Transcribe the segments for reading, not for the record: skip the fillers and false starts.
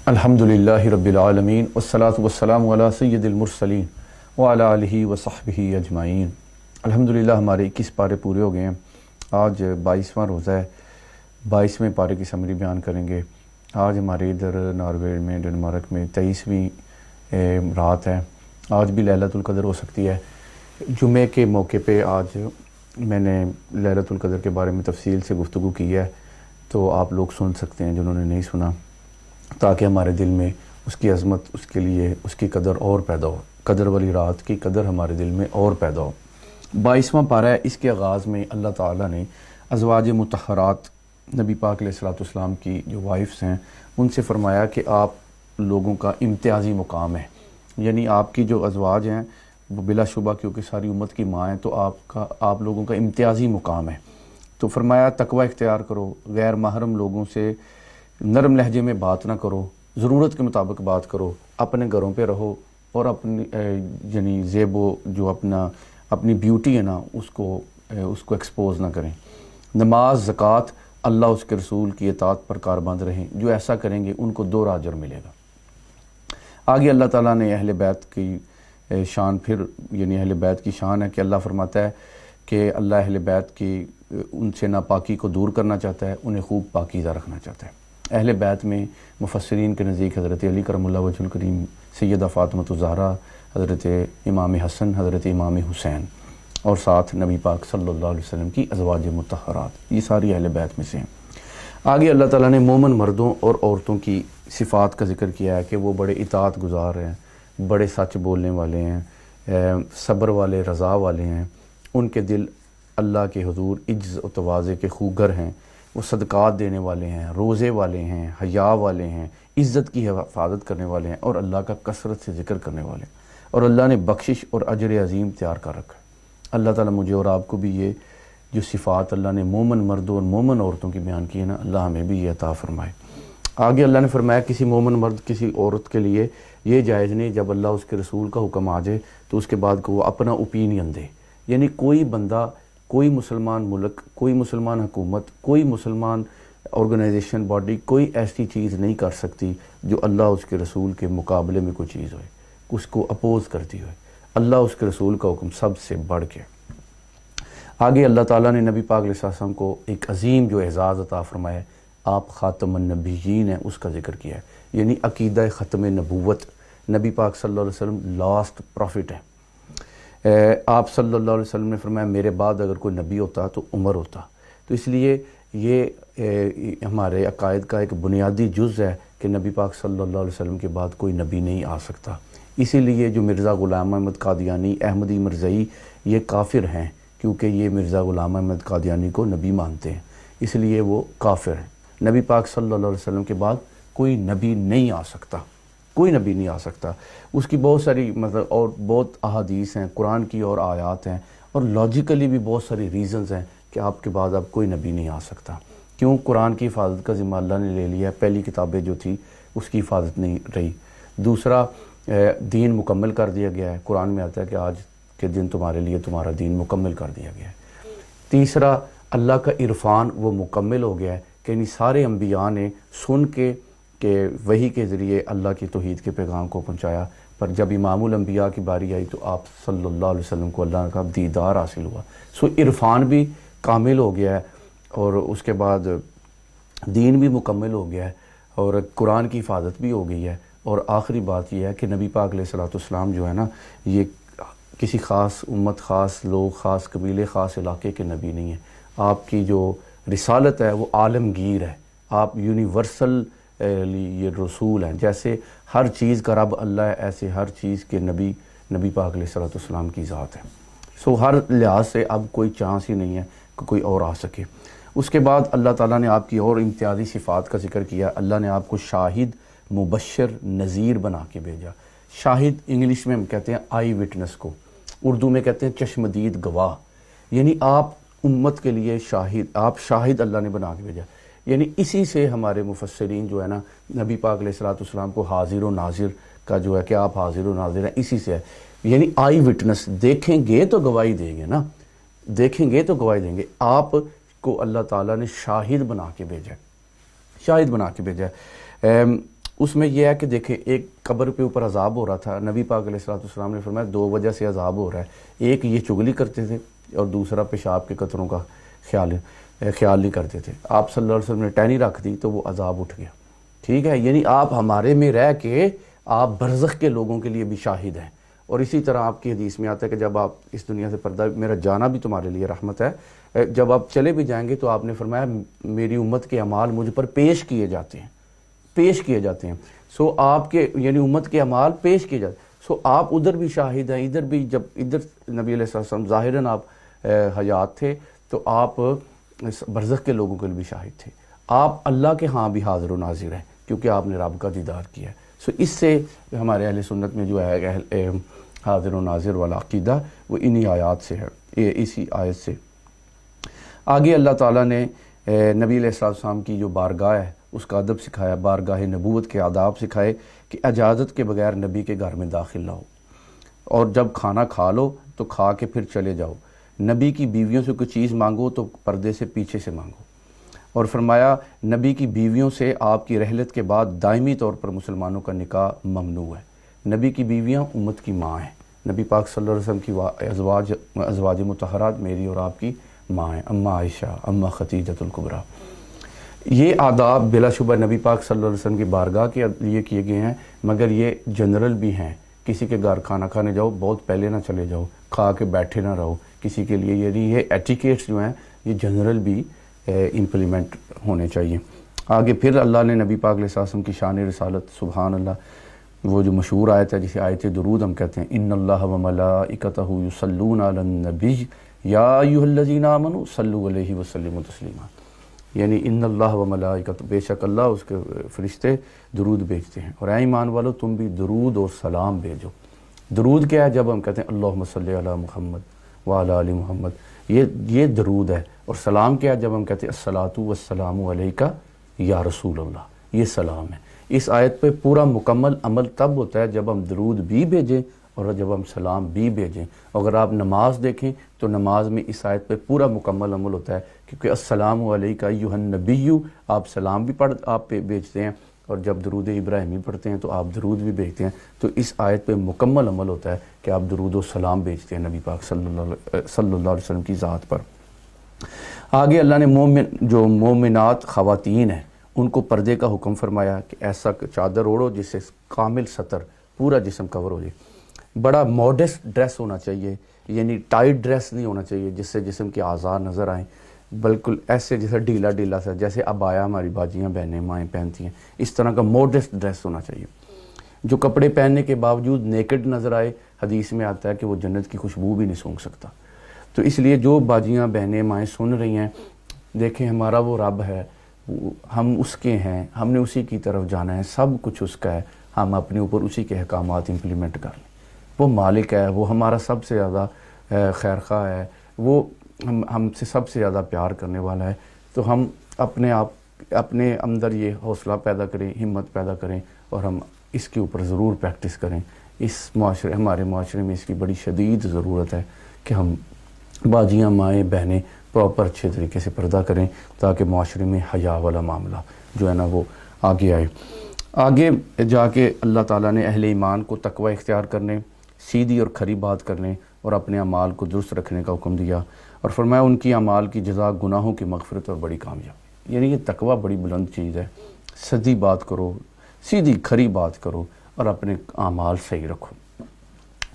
الحمدللہ رب العالمین والصلاة والسلام علی سید المرسلین وعلی آلہ وصحبہ اجمعین۔ الحمدللہ ہمارے 21 پارے پورے ہو گئے ہیں۔ آج 22واں روزہ ہے، 22ویں پارے کی سمری بیان کریں گے۔ آج ہمارے ادھر ناروے میں ڈنمارک میں 23ویں رات ہے۔ آج بھی لیلۃ القدر ہو سکتی ہے۔ جمعے کے موقع پہ آج میں نے لیلۃ القدر کے بارے میں تفصیل سے گفتگو کی ہے، تو آپ لوگ سن سکتے ہیں جنہوں نے نہیں سنا، تاکہ ہمارے دل میں اس کی عظمت، اس کے لیے اس کی قدر اور پیدا ہو، قدر والی رات کی قدر ہمارے دل میں اور پیدا ہو۔ 22واں پارہ ہے۔ اس کے آغاز میں اللہ تعالیٰ نے ازواج مطہرات نبی پاک علیہ السلام کی جو وائفز ہیں ان سے فرمایا کہ آپ لوگوں کا امتیازی مقام ہے، یعنی آپ کی جو ازواج ہیں وہ بلا شبہ کیونکہ ساری امت کی ماں ہیں، تو آپ لوگوں کا امتیازی مقام ہے۔ تو فرمایا تقوی اختیار کرو، غیر محرم لوگوں سے نرم لہجے میں بات نہ کرو، ضرورت کے مطابق بات کرو، اپنے گھروں پہ رہو اور اپنی یعنی زیب و جو اپنی بیوٹی ہے نا اس کو ایکسپوز نہ کریں۔ نماز، زکوٰۃ، اللہ اس کے رسول کی اطاعت پر کاربند رہیں، جو ایسا کریں گے ان کو 2 اجر ملے گا۔ آگے اللہ تعالیٰ نے اہل بیت کی شان پھر یعنی اہل بیت کی شان ہے کہ اللہ فرماتا ہے کہ اللہ اہل بیت کی ان سے ناپاکی کو دور کرنا چاہتا ہے، انہیں خوب پاکیزہ رکھنا چاہتا ہے۔ اہل بیت میں مفسرین کے نزدیک حضرت علی کرم اللہ وجہ الکریم، سیدہ فاطمۃ الزہرا، حضرت امام حسن، حضرت امام حسین اور ساتھ نبی پاک صلی اللہ علیہ وسلم کی ازواج مطہرات، یہ ساری اہل بیت میں سے ہیں۔ آگے اللہ تعالیٰ نے مومن مردوں اور عورتوں کی صفات کا ذکر کیا ہے کہ وہ بڑے اطاعت گزار ہیں، بڑے سچ بولنے والے ہیں، صبر والے، رضا والے ہیں، ان کے دل اللہ کے حضور عجز و تواضع کے خوگر ہیں، وہ صدقات دینے والے ہیں، روزے والے ہیں، حیا والے ہیں، عزت کی حفاظت کرنے والے ہیں اور اللہ کا کثرت سے ذکر کرنے والے ہیں، اور اللہ نے بخشش اور اجر عظیم تیار کر رکھا ہے۔ اللہ تعالیٰ مجھے اور آپ کو بھی یہ جو صفات اللہ نے مومن مردوں اور مومن عورتوں کی بیان کی ہے نا، اللہ ہمیں بھی یہ عطا فرمائے۔ آگے اللہ نے فرمایا کسی مومن مرد کسی عورت کے لیے یہ جائز نہیں جب اللہ اس کے رسول کا حکم آ جائے تو اس کے بعد کو وہ اپنا اوپینین دے، یعنی کوئی بندہ، کوئی مسلمان ملک، کوئی مسلمان حکومت، کوئی مسلمان آرگنائزیشن باڈی کوئی ایسی چیز نہیں کر سکتی جو اللہ اس کے رسول کے مقابلے میں کوئی چیز ہوئے، اس کو اپوز کرتی ہوئے۔ اللہ اس کے رسول کا حکم سب سے بڑھ کے۔ آگے اللہ تعالیٰ نے نبی پاک علیہ السلام کو ایک عظیم جو اعزاز عطا فرمایا، آپ خاتم النبیین ہیں، اس کا ذکر کیا ہے، یعنی عقیدہ ختم نبوت۔ نبی پاک صلی اللہ علیہ وسلم لاسٹ پروفٹ ہیں۔ آپ صلی اللہ علیہ وسلم نے فرمایا میرے بعد اگر کوئی نبی ہوتا تو عمر ہوتا، تو اس لیے یہ ہمارے عقائد کا ایک بنیادی جز ہے کہ نبی پاک صلی اللہ علیہ وسلم کے بعد کوئی نبی نہیں آ سکتا۔ اسی لیے جو مرزا غلام احمد قادیانی، احمدی مرزائی، یہ کافر ہیں کیونکہ یہ مرزا غلام احمد قادیانی کو نبی مانتے ہیں، اس لیے وہ کافر ہیں۔ نبی پاک صلی اللہ علیہ وسلم کے بعد کوئی نبی نہیں آ سکتا، کوئی نبی نہیں آ سکتا۔ اس کی بہت ساری اور بہت احادیث ہیں، قرآن کی اور آیات ہیں، اور لاجیکلی بھی بہت ساری ریزنز ہیں کہ آپ کے بعد اب کوئی نبی نہیں آ سکتا۔ کیوں؟ قرآن کی حفاظت کا ذمہ اللہ نے لے لیا ہے، پہلی کتابیں جو تھی اس کی حفاظت نہیں رہی۔ دوسرا، دین مکمل کر دیا گیا ہے، قرآن میں آتا ہے کہ آج کے دن تمہارے لیے تمہارا دین مکمل کر دیا گیا ہے۔ تیسرا، اللہ کا عرفان وہ مکمل ہو گیا ہے کہ یعنی سارے انبیاء نے سن کے کہ وحی کے ذریعے اللہ کی توحید کے پیغام کو پہنچایا، پر جب امام الانبیاء کی باری آئی تو آپ صلی اللہ علیہ وسلم کو اللہ کا دیدار حاصل ہوا، سو عرفان بھی کامل ہو گیا ہے، اور اس کے بعد دین بھی مکمل ہو گیا ہے، اور قرآن کی حفاظت بھی ہو گئی ہے۔ اور آخری بات یہ ہے کہ نبی پاک علیہ السلام جو ہے نا، یہ کسی خاص امت، خاص لوگ، خاص قبیلے، خاص علاقے کے نبی نہیں ہیں۔ آپ کی جو رسالت ہے وہ عالمگیر ہے، آپ یونیورسل یہ رسول ہیں۔ جیسے ہر چیز کا رب اللہ ہے، ایسے ہر چیز کے نبی پاک علیہ السلام کی ذات ہے۔ سو ہر لحاظ سے اب کوئی چانس ہی نہیں ہے کہ کوئی اور آ سکے۔ اس کے بعد اللہ تعالیٰ نے آپ کی اور امتیازی صفات کا ذکر کیا۔ اللہ نے آپ کو شاہد، مبشر، نذیر بنا کے بھیجا۔ شاہد انگلش میں ہم کہتے ہیں آئی وٹنس کو، اردو میں کہتے ہیں چشمدید گواہ، یعنی آپ امت کے لیے شاہد، آپ شاہد اللہ نے بنا کے بھیجا۔ یعنی اسی سے ہمارے مفسرین جو ہے نا، نبی پاک علیہ السلام کو حاضر و ناظر کا جو ہے کہ آپ حاضر و ناظر ہیں، اسی سے ہے، یعنی آئی وٹنس، دیکھیں گے تو گواہی دیں گے نا، دیکھیں گے تو گواہی دیں گے۔ آپ کو اللہ تعالیٰ نے شاہد بنا کے بھیجا ہے، شاہد بنا کے بھیجا ہے۔ اس میں یہ ہے کہ دیکھیں ایک قبر پہ اوپر عذاب ہو رہا تھا، نبی پاک علیہ الصلوۃ والسلام نے فرمایا 2 وجہ سے عذاب ہو رہا ہے، ایک یہ چغلی کرتے تھے اور دوسرا پیشاب کے قطروں کا خیال نہیں کرتے تھے۔ آپ صلی اللہ علیہ وسلم نے ٹہنی رکھ دی تو وہ عذاب اٹھ گیا، ٹھیک ہے، یعنی آپ ہمارے میں رہ کے آپ برزخ کے لوگوں کے لیے بھی شاہد ہیں۔ اور اسی طرح آپ کی حدیث میں آتا ہے کہ جب آپ اس دنیا سے پردہ، میرا جانا بھی تمہارے لیے رحمت ہے، جب آپ چلے بھی جائیں گے تو آپ نے فرمایا میری امت کے اعمال مجھ پر پیش کیے جاتے ہیں، سو آپ کے یعنی امت کے اعمال پیش کیے جاتے ہیں، سو آپ ادھر بھی شاہد ہیں، ادھر بھی جب ادھر نبی علیہ السلام ظاہراً آپ حیات تھے تو آپ برزخ کے لوگوں کے لیے بھی شاہد تھے، آپ اللہ کے ہاں بھی حاضر و ناظر ہیں کیونکہ آپ نے رب کا دیدار کیا ہے۔ سو اس سے ہمارے اہل سنت میں جو ہے حاضر و ناظر والا عقیدہ وہ انہی آیات سے ہے، اسی آیت سے۔ آگے اللہ تعالیٰ نے نبی علیہ السلام کی جو بارگاہ ہے اس کا ادب سکھایا، بارگاہ نبوت کے آداب سکھائے کہ اجازت کے بغیر نبی کے گھر میں داخل نہ ہو، اور جب کھانا کھا لو تو کھا کے پھر چلے جاؤ، نبی کی بیویوں سے کوئی چیز مانگو تو پردے سے پیچھے سے مانگو، اور فرمایا نبی کی بیویوں سے آپ کی رحلت کے بعد دائمی طور پر مسلمانوں کا نکاح ممنوع ہے۔ نبی کی بیویاں امت کی ماں ہیں، نبی پاک صلی اللہ علیہ وسلم کی ازواج مطہرات میری اور آپ کی ماں ہیں، اماں عائشہ، اماں خدیجۃ الکبریٰ۔ یہ آداب بلا شبہ نبی پاک صلی اللہ علیہ وسلم کی بارگاہ کے لیے کیے گئے ہیں، مگر یہ جنرل بھی ہیں، کسی کے گھر کھانا کھانے جاؤ بہت پہلے نہ چلے جاؤ، کھا کے بیٹھے نہ رہو کسی کے لیے، یعنی یہ ایٹیکیٹس جو ہیں یہ جنرل بھی امپلیمنٹ ہونے چاہیے۔ آگے پھر اللہ نے نبی پاک علیہ السلام کی شان رسالت، سبحان اللہ، وہ جو مشہور آیت ہے جسے آیت درود ہم کہتے ہیں، ان اللہ و ملائکتہ یصلون علی النبی یا ایھا الذین آمنوا صلوا علیہ وسلموا تسلیما، یعنی ان اللہ و ملائکتہ، بے شک اللہ اس کے فرشتے درود بھیجتے ہیں، اور اے ایمان والو تم بھی درود اور سلام بھیجو۔ درود کیا ہے؟ جب ہم کہتے ہیں اللہم صلی علی محمد وعلی آل محمد، یہ درود ہے، اور سلام کیا ہے؟ جب ہم کہتے ہیں الصلاۃ والسلام علیکہ یا رسول اللہ، یہ سلام ہے۔ اس آیت پہ پورا مکمل عمل تب ہوتا ہے جب ہم درود بھی بھیجیں اور جب ہم سلام بھی بھیجیں۔ اگر آپ نماز دیکھیں تو نماز میں اس آیت پہ پورا مکمل عمل ہوتا ہے، کیونکہ السلام علیکہ ایھا النبی، آپ سلام بھی آپ پہ بھیجتے ہیں، اور جب درود ابراہیمی پڑھتے ہیں تو آپ درود بھی بھیجتے ہیں، تو اس آیت پہ مکمل عمل ہوتا ہے کہ آپ درود و سلام بھیجتے ہیں نبی پاک صلی اللہ علیہ وسلم کی ذات پر۔ آگے اللہ نے جو مومنات خواتین ہیں ان کو پردے کا حکم فرمایا کہ ایسا چادر اوڑھو جس سے کامل سطر، پورا جسم کور ہو جائے، بڑا ماڈسٹ ڈریس ہونا چاہیے، یعنی ٹائٹ ڈریس نہیں ہونا چاہیے جس سے جسم کے اعضاء نظر آئیں، بالکل ایسے جیسے ڈھیلا سا، جیسے عبایا ہماری باجیاں بہنیں مائیں پہنتی ہیں، اس طرح کا ماڈسٹ ڈریس ہونا چاہیے۔ جو کپڑے پہننے کے باوجود نیکڈ نظر آئے، حدیث میں آتا ہے کہ وہ جنت کی خوشبو بھی نہیں سونگھ سکتا۔ تو اس لیے جو باجیاں بہنیں مائیں سن رہی ہیں، دیکھیں ہمارا وہ رب ہے، ہم اس کے ہیں، ہم نے اسی کی طرف جانا ہے، سب کچھ اس کا ہے، ہم اپنے اوپر اسی کے احکامات امپلیمنٹ کر لیں۔ وہ مالک ہے، وہ ہمارا سب سے زیادہ خیر خواہ ہے، وہ ہم سے سب سے زیادہ پیار کرنے والا ہے، تو ہم اپنے اندر یہ حوصلہ پیدا کریں، ہمت پیدا کریں، اور ہم اس کے اوپر ضرور پریکٹس کریں۔ ہمارے معاشرے میں اس کی بڑی شدید ضرورت ہے کہ ہم باجیاں مائیں بہنیں پراپر اچھے طریقے سے پردہ کریں تاکہ معاشرے میں حیا والا معاملہ جو ہے نا وہ آگے آئے۔ آگے جا کے اللہ تعالیٰ نے اہل ایمان کو تقوی اختیار کرنے، سیدھی اور کھری بات کرنے اور اپنے اعمال کو درست رکھنے کا حکم دیا، اور فرمایا ان کی اعمال کی جزا گناہوں کی مغفرت اور بڑی کامیابی۔ یعنی یہ تقوی بڑی بلند چیز ہے، سیدھی بات کرو، سیدھی کھری بات کرو، اور اپنے اعمال صحیح رکھو۔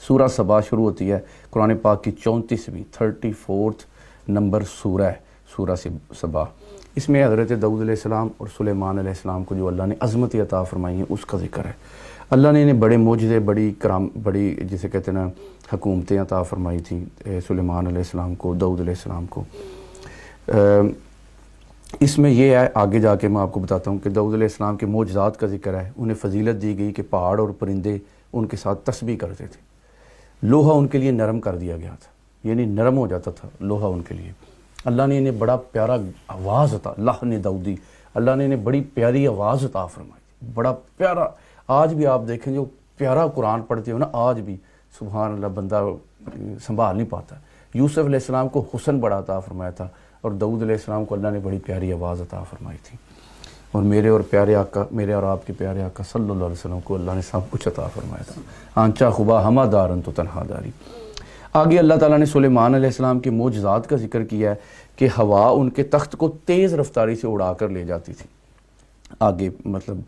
سورہ سبا شروع ہوتی ہے قرآن پاک کی 34ویں 34 نمبر سورہ ہے، سورہ سبا۔ اس میں حضرت داؤد علیہ السلام اور سلیمان علیہ السلام کو جو اللہ نے عظمت عطا فرمائی ہے اس کا ذکر ہے۔ اللہ نے انہیں بڑے معجزے، بڑی جسے کہتے ہیں نا حکومتیں عطا فرمائی تھیں سلیمان علیہ السلام کو، داؤد علیہ السلام کو۔ اس میں یہ ہے، آگے جا کے میں آپ کو بتاتا ہوں کہ داؤد علیہ السلام کے معجزات کا ذکر ہے، انہیں فضیلت دی گئی کہ پہاڑ اور پرندے ان کے ساتھ تسبیح کرتے تھے، لوہا ان کے لیے نرم کر دیا گیا تھا، یعنی نرم ہو جاتا تھا لوہا ان کے لیے۔ اللہ نے انہیں بڑا پیارا آواز عطا، لحن داؤدی، اللہ نے انہیں بڑی پیاری آواز عطا فرمائی، بڑا پیارا۔ آج بھی آپ دیکھیں جو پیارا قرآن پڑھتے ہو نا، آج بھی سبحان اللہ بندہ سنبھال نہیں پاتا۔ یوسف علیہ السلام کو حسن بڑا عطا فرمایا تھا، اور داؤد علیہ السلام کو اللہ نے بڑی پیاری آواز عطا فرمائی تھی۔ اور میرے اور پیارے آقا، میرے اور آپ کے پیارے آقا صلی اللہ علیہ وسلم کو اللہ نے سب کچھ عطا فرمایا تھا۔ آنچا خبا ہما دارن تو تنہا داری۔ آگے اللہ تعالیٰ نے سلیمان علیہ السلام کے معجزات کا ذکر کیا ہے کہ ہوا ان کے تخت کو تیز رفتاری سے اڑا کر لے جاتی تھی۔ آگے مطلب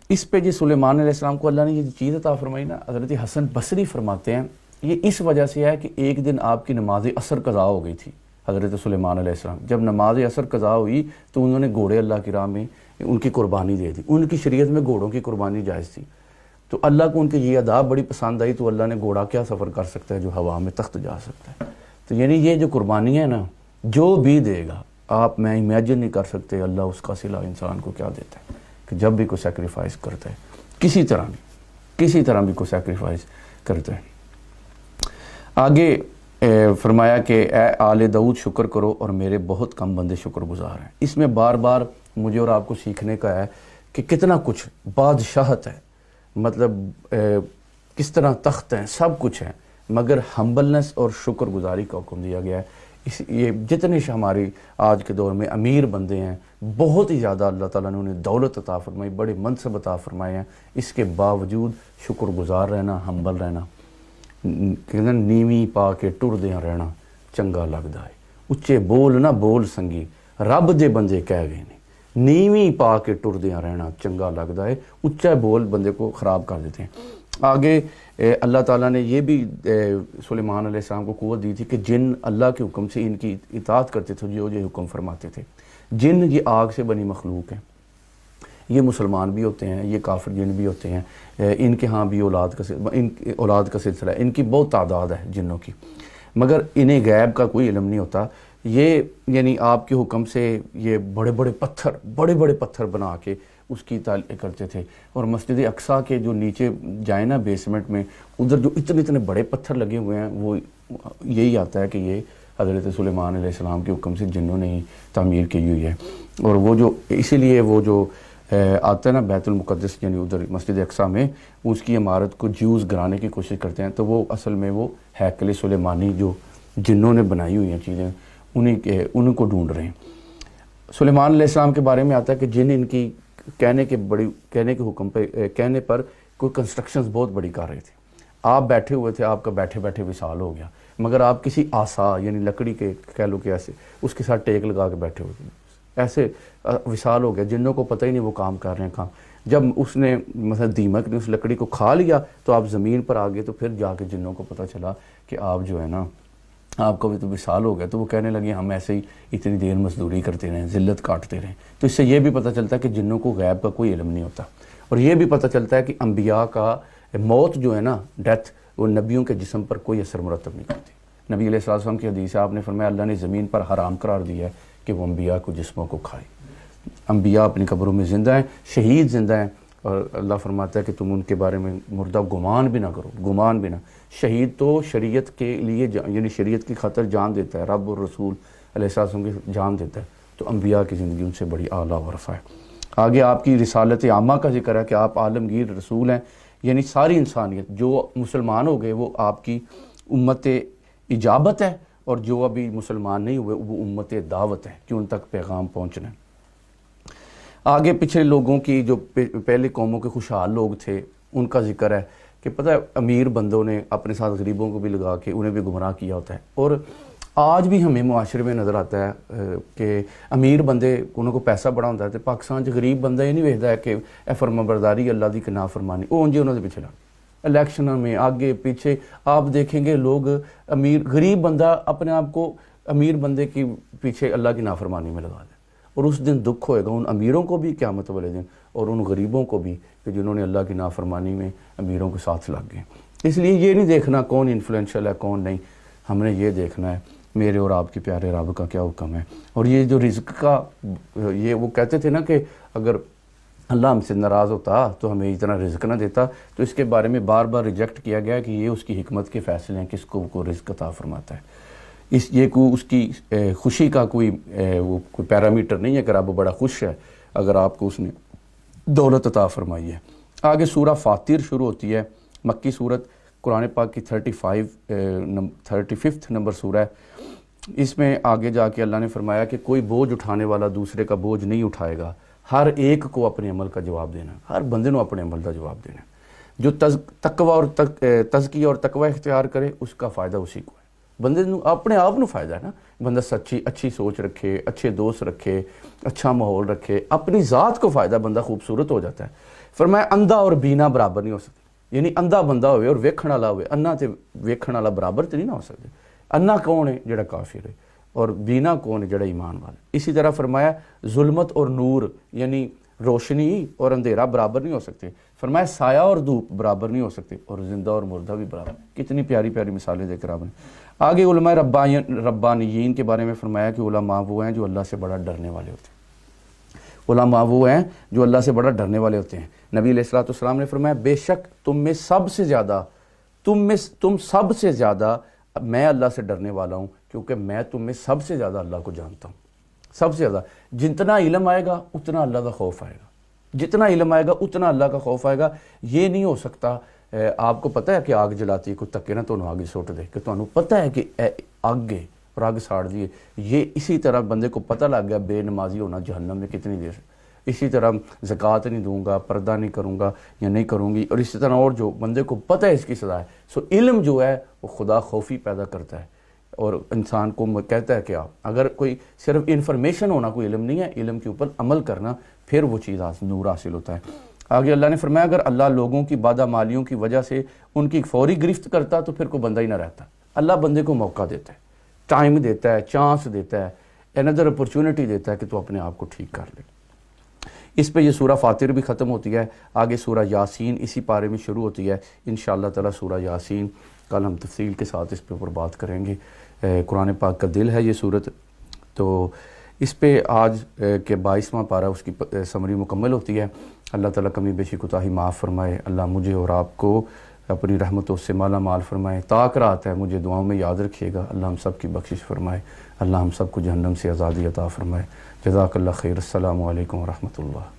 اس پہ جی سلیمان علیہ السلام کو اللہ نے یہ چیز عطا فرمائی نا، حضرت حسن بصری فرماتے ہیں یہ اس وجہ سے ہے کہ ایک دن آپ کی نماز عصر قضا ہو گئی تھی۔ حضرت سلیمان علیہ السلام جب نماز عصر قضا ہوئی تو انہوں نے گھوڑے اللہ کی راہ میں ان کی قربانی دے دی۔ ان کی شریعت میں گھوڑوں کی قربانی جائز تھی، تو اللہ کو ان کی یہ ادا بڑی پسند آئی، تو اللہ نے گھوڑا کیا سفر کر سکتا ہے جو ہوا میں تخت جا سکتا ہے۔ تو یعنی یہ جو قربانی ہے نا، جو بھی دے گا آپ میں امیجن نہیں کر سکتے اللہ اس کا صلہ انسان کو کیا دیتا ہے، کہ جب بھی کوئی سیکریفائس کرتا ہے کسی طرح بھی کوئی سیکریفائس کرتا ہے۔ آگے فرمایا کہ اے آل داؤد شکر کرو اور میرے بہت کم بندے شکر گزار ہیں۔ اس میں بار بار مجھے اور آپ کو سیکھنے کا ہے کہ کتنا کچھ بادشاہت ہے، مطلب کس طرح تخت ہیں، سب کچھ ہے، مگر ہمبلنس اور شکر گزاری کا حکم دیا گیا ہے۔ یہ جتنے ہماری آج کے دور میں امیر بندے ہیں، بہت ہی زیادہ اللہ تعالیٰ نے انہیں دولت عطا فرمائی، بڑے منصب عطا فرمائے ہیں، اس کے باوجود شکر گزار رہنا، ہمبل رہنا، کہ نیوی پا کے ٹردیاں رہنا چنگا لگتا ہے۔ اچے بول نہ بول سنگی رب دے بندے کہہ گئے نے، نیوی پا کے ٹردیاں رہنا چنگا لگتا ہے، اچا بول بندے کو خراب کر دیتے ہیں۔ آگے اللہ تعالیٰ نے یہ بھی سلیمان علیہ السلام کو قوت دی تھی کہ جن اللہ کے حکم سے ان کی اطاعت کرتے تھے، جو یہ حکم فرماتے تھے۔ جن یہ آگ سے بنی مخلوق ہیں، یہ مسلمان بھی ہوتے ہیں، یہ کافر جن بھی ہوتے ہیں، ان کے ہاں بھی اولاد کا سلسلہ ہے، ان کی بہت تعداد ہے جنوں کی، مگر انہیں غیب کا کوئی علم نہیں ہوتا۔ یہ یعنی آپ کے حکم سے یہ بڑے بڑے پتھر بنا کے اس کی تعلق کرتے تھے، اور مسجد اقصیٰ کے جو نیچے جائیں نا بیسمنٹ میں، ادھر جو اتنے بڑے پتھر لگے ہوئے ہیں، وہ یہی آتا ہے کہ یہ حضرت سلیمان علیہ السلام کے حکم سے جنوں نے ہی تعمیر کی ہوئی ہے۔ اور وہ جو اسی لیے وہ جو آتا ہے نا بیت المقدس، یعنی ادھر مسجد اقصیٰ میں، اس کی عمارت کو جیوز گرانے کی کوشش کرتے ہیں، تو وہ اصل میں وہ ہیکل سلیمانی جو جنوں نے بنائی ہوئی ہیں چیزیں، ان کو ڈھونڈ رہے ہیں۔ سلیمان علیہ السلام کے بارے میں آتا ہے کہ جن ان کی کہنے کے حکم پہ کہنے پر کوئی کنسٹرکشنز بہت بڑی کر رہے تھے۔ آپ بیٹھے ہوئے تھے، آپ کا بیٹھے بیٹھے وصال ہو گیا، مگر آپ کسی آسا یعنی لکڑی کے کہہ لو کہ ایسے اس کے ساتھ ٹیک لگا کے بیٹھے ہوئے تھے، ایسے وصال ہو گیا، جنوں کو پتہ ہی نہیں وہ کام کر رہے ہیں کام۔ جب اس نے مثلا دیمک نے اس لکڑی کو کھا لیا تو آپ زمین پر آ گئے، تو پھر جا کے جنوں کو پتہ چلا کہ آپ جو ہے نا، آپ کا بھی تو وصال ہو گیا، تو وہ کہنے لگے ہم ایسے ہی اتنی دیر مزدوری کرتے رہیں، ذلت کاٹتے رہیں۔ تو اس سے یہ بھی پتہ چلتا ہے کہ جنوں کو غیب کا کوئی علم نہیں ہوتا، اور یہ بھی پتہ چلتا ہے کہ انبیاء کا موت جو ہے نا، ڈیتھ، وہ نبیوں کے جسم پر کوئی اثر مرتب نہیں کرتی۔ نبی علیہ السلام کی حدیث ہے، آپ نے فرمایا اللہ نے زمین پر حرام قرار دیا ہے کہ وہ انبیاء کو جسموں کو کھائے۔ انبیاء اپنی قبروں میں زندہ ہیں، شہید زندہ ہیں، اور اللہ فرماتا ہے کہ تم ان کے بارے میں مردہ گمان بھی نہ کرو، گمان بھی نہ۔ شہید تو شریعت کے لیے یعنی شریعت کی خاطر جان دیتا ہے، رب اور رسول علیہ السلام کی جان دیتا ہے، تو انبیاء کی زندگی ان سے بڑی اعلیٰ و رفع ہے۔ آگے آپ کی رسالت عامہ کا ذکر ہے کہ آپ عالمگیر رسول ہیں، یعنی ساری انسانیت جو مسلمان ہو گئے وہ آپ کی امت اجابت ہے، اور جو ابھی مسلمان نہیں ہوئے وہ امت دعوت ہے کہ ان تک پیغام پہنچنا ہے۔ آگے پچھلے لوگوں کی جو پہلے قوموں کے خوشحال لوگ تھے ان کا ذکر ہے کہ پتہ ہے امیر بندوں نے اپنے ساتھ غریبوں کو بھی لگا کے انہیں بھی گمراہ کیا ہوتا ہے، اور آج بھی ہمیں معاشرے میں نظر آتا ہے کہ امیر بندے انہوں کو پیسہ بڑا ہوتا ہے، تو پاکستان چ غریب بندہ یہ نہیں ویکھدا ہے کہ اے فرما برداری اللہ دی کہ نافرمانی، وہ انجے انہوں دے پیچھے لگ الیکشنوں میں آگے پیچھے آپ دیکھیں گے لوگ غریب بندہ اپنے آپ کو امیر بندے کی پیچھے اللہ کی نافرمانی میں لگا دے، اور اس دن دکھ ہوئے گا ان امیروں کو بھی قیامت والے دن، اور ان غریبوں کو بھی کہ جنہوں نے اللہ کی نافرمانی میں امیروں کے ساتھ لگ گئے۔ اس لیے یہ نہیں دیکھنا کون انفلوئنشل ہے کون نہیں، ہم نے یہ دیکھنا ہے میرے اور آپ کے پیارے رب کا کیا حکم ہے۔ اور یہ جو رزق کا یہ وہ کہتے تھے نا کہ اگر اللہ ہم سے ناراض ہوتا تو ہمیں اتنا رزق نہ دیتا، تو اس کے بارے میں بار بار ریجیکٹ کیا گیا کہ یہ اس کی حکمت کے فیصلے ہیں، کس کو رزق عطا فرماتا ہے۔ اس کی خوشی کا کوئی پیرامیٹر نہیں ہے کہ رب بڑا خوش ہے اگر آپ کو اس نے دولت عطا فرمائی ہے۔ آگے سورہ فاطر شروع ہوتی ہے، مکی صورت، قرآن پاک کی 35 نمبر سورہ ہے، اس میں آگے جا کے اللہ نے فرمایا کہ کوئی بوجھ اٹھانے والا دوسرے کا بوجھ نہیں اٹھائے گا، ہر ایک کو اپنے عمل کا جواب دینا، ہر بندے نو اپنے عمل کا جواب دینا۔ جو تقوی اور تزکیہ اور تقوی اختیار کرے اس کا فائدہ اسی کو ہے، بندے نو اپنے آپ نو فائدہ ہے نا۔ بندہ اچھی سوچ رکھے، اچھے دوست رکھے، اچھا ماحول رکھے، اپنی ذات کو فائدہ، بندہ خوبصورت ہو جاتا ہے۔ فرمایا اندھا اور بینا برابر نہیں ہو سکتے، یعنی اندھا بندہ ہوئے اور ویکھن والا ہوئے، انا تے ویکھن والا برابر تے نہیں نہ ہو سکتے۔ انا کون ہے؟ جڑا کافر ہے، اور بینا کون ہے؟ جڑا ایمان والا۔ اسی طرح فرمایا ظلمت اور نور، یعنی روشنی اور اندھیرا برابر نہیں ہو سکتے۔ فرمایا سایہ اور دھوپ برابر نہیں ہو سکتے، اور زندہ اور مردہ بھی برابر۔ کتنی پیاری پیاری مثالیں دے کر آپ نے آگے علماء ربانیین کے بارے میں فرمایا کہ علماء وہ ہیں جو اللہ سے بڑا ڈرنے والے ہوتے ہیں۔ علماء وہ ہیں جو اللہ سے بڑا ڈرنے والے ہوتے ہیں۔ نبی علیہ الصلوۃ والسلام نے فرمایا بے شک تم سب سے زیادہ میں اللہ سے ڈرنے والا ہوں، کیونکہ میں تم میں سب سے زیادہ اللہ کو جانتا ہوں۔ سب سے زیادہ جتنا علم آئے گا اتنا اللہ کا خوف آئے گا، جتنا علم آئے گا اتنا اللہ کا خوف آئے گا۔ یہ نہیں ہو سکتا آپ کو پتہ ہے کہ آگ جلاتی ہے، کوئی تکے نہ تو آگ سٹ دے، کہ تمہیں پتہ ہے کہ آگ ہے اور آگ ساڑ دیے۔ یہ اسی طرح بندے کو پتہ لگ گیا بے نمازی ہونا جہنم میں کتنی دیر سے، اسی طرح زکوٰۃ نہیں دوں گا، پردہ نہیں کروں گا یا نہیں کروں گی، اور اسی طرح اور جو بندے کو پتہ ہے اس کی سزا ہے۔ سو علم جو ہے وہ خدا خوفی پیدا کرتا ہے، اور انسان کو کہتا ہے کہ اگر کوئی صرف انفارمیشن ہونا کوئی علم نہیں ہے، علم کے اوپر عمل کرنا، پھر وہ چیز نور حاصل ہوتا ہے۔ آگے اللہ نے فرمایا اگر اللہ لوگوں کی بادامالیوں کی وجہ سے ان کی فوری گرفت کرتا تو پھر کوئی بندہ ہی نہ رہتا۔ اللہ بندے کو موقع دیتا ہے، ٹائم دیتا ہے، چانس دیتا ہے، انادر اپرچونٹی دیتا ہے کہ تو اپنے آپ کو ٹھیک کر لے۔ اس پہ یہ سورہ فاطر بھی ختم ہوتی ہے، آگے سورہ یاسین اسی پارے میں شروع ہوتی ہے۔ انشاءاللہ تعالی سورہ یاسین کل ہم تفصیل کے ساتھ اس پہ اوپر بات کریں گے۔ قرآن پاک کا دل ہے یہ صورت، تو اس پہ آج کے 22واں پارہ اس کی سمری مکمل ہوتی ہے۔ اللہ تعالیٰ کمی بیشی کوتاہی معاف فرمائے، اللہ مجھے اور آپ کو اپنی رحمتوں سے مالا مال فرمائے۔ تاک رات ہے مجھے دعاؤں میں یاد رکھیے گا، اللہ ہم سب کی بخشش فرمائے، اللہ ہم سب کو جہنم سے آزادی عطا فرمائے۔ جزاک اللہ خیر، السلام علیکم ورحمۃ اللہ۔